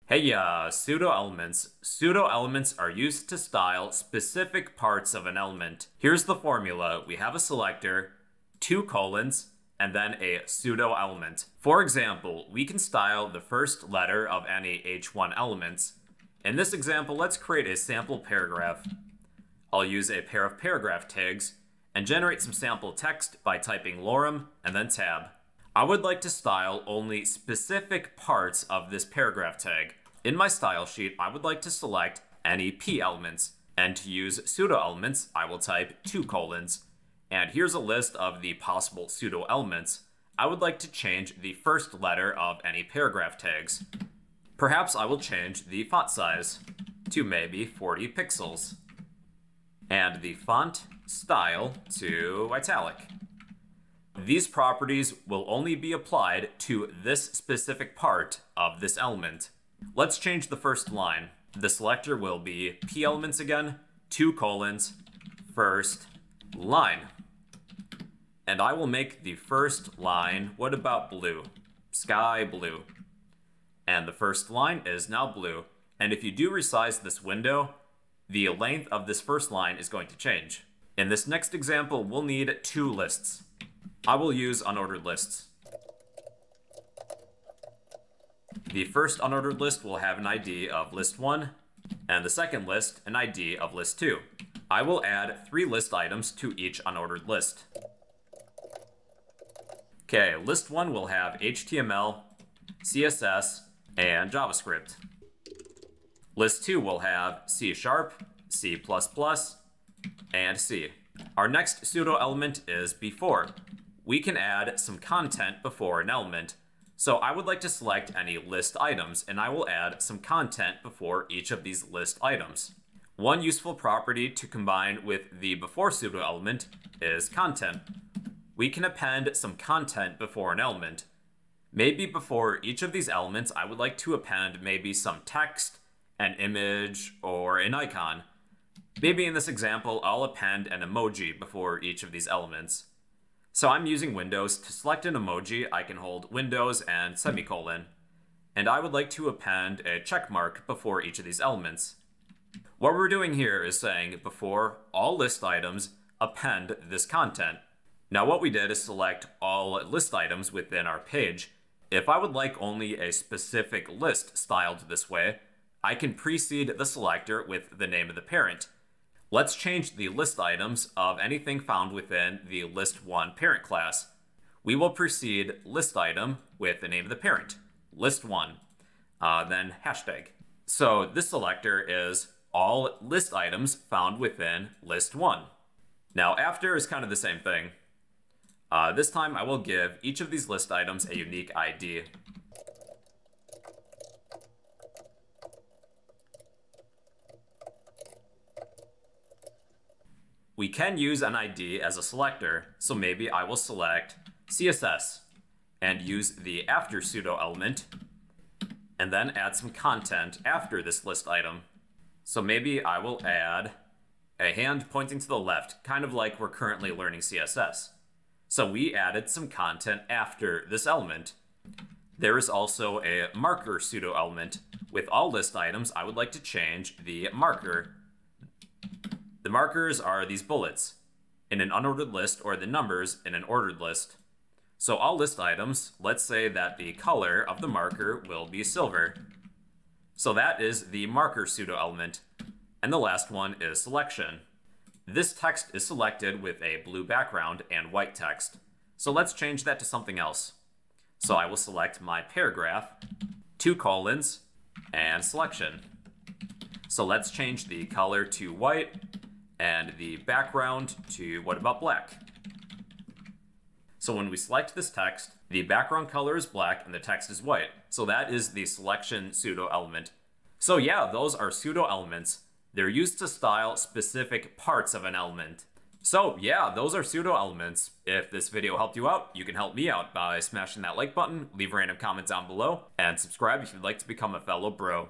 Hey, pseudo elements. Pseudo elements are used to style specific parts of an element. Here's the formula. We have a selector, two colons, and then a pseudo element. For example, we can style the first letter of any H1 elements. In this example, let's create a sample paragraph. I'll use a pair of paragraph tags and generate some sample text by typing lorem and then tab. I would like to style only specific parts of this paragraph tag. In my style sheet, I would like to select any P elements, and to use pseudo elements, I will type two colons. And here's a list of the possible pseudo elements. I would like to change the first letter of any paragraph tags. Perhaps I will change the font size to maybe 40 pixels, and the font style to italic. These properties will only be applied to this specific part of this element. Let's change the first line. The selector will be P elements again, two colons, first line. And I will make the first line, what about blue? Sky blue. And the first line is now blue. And if you do resize this window, the length of this first line is going to change. In this next example, we'll need two lists. I will use unordered lists. The first unordered list will have an ID of list 1, and the second list an ID of list 2. I will add 3 list items to each unordered list. Okay, list 1 will have HTML, CSS, and JavaScript. List 2 will have C#, C++, and C. Our next pseudo element is before. We can add some content before an element. So I would like to select any list items, and I will add some content before each of these list items. One useful property to combine with the before pseudo element is content. We can append some content before an element. Maybe before each of these elements, I would like to append maybe some text, an image, or an icon. Maybe in this example, I'll append an emoji before each of these elements. So I'm using Windows. To select an emoji, I can hold Windows and semicolon. And I would like to append a check mark before each of these elements. What we're doing here is saying before all list items, append this content. Now what we did is select all list items within our page. If I would like only a specific list styled this way, I can precede the selector with the name of the parent. Let's change the list items of anything found within the list1 parent class. We will precede list item with the name of the parent, list1, then hashtag. So this selector is all list items found within list1. Now after is kind of the same thing. This time I will give each of these list items a unique ID. We can use an ID as a selector, so maybe I will select CSS and use the after pseudo element and then add some content after this list item. So maybe I will add a hand pointing to the left, kind of like we're currently learning CSS. So we added some content after this element. There is also a marker pseudo element. With all list items, I would like to change the marker. The markers are these bullets in an unordered list or the numbers in an ordered list. So all list items, let's say that the color of the marker will be silver. So that is the marker pseudo element. And the last one is selection. This text is selected with a blue background and white text. So let's change that to something else. So I will select my paragraph, two colons, and selection. So let's change the color to white and the background to what about black? So when we select this text, the background color is black and the text is white. So that is the selection pseudo element. So yeah, those are pseudo elements. They're used to style specific parts of an element. So yeah, those are pseudo elements. If this video helped you out, you can help me out by smashing that like button, leave a random comment down below, and subscribe if you'd like to become a fellow bro.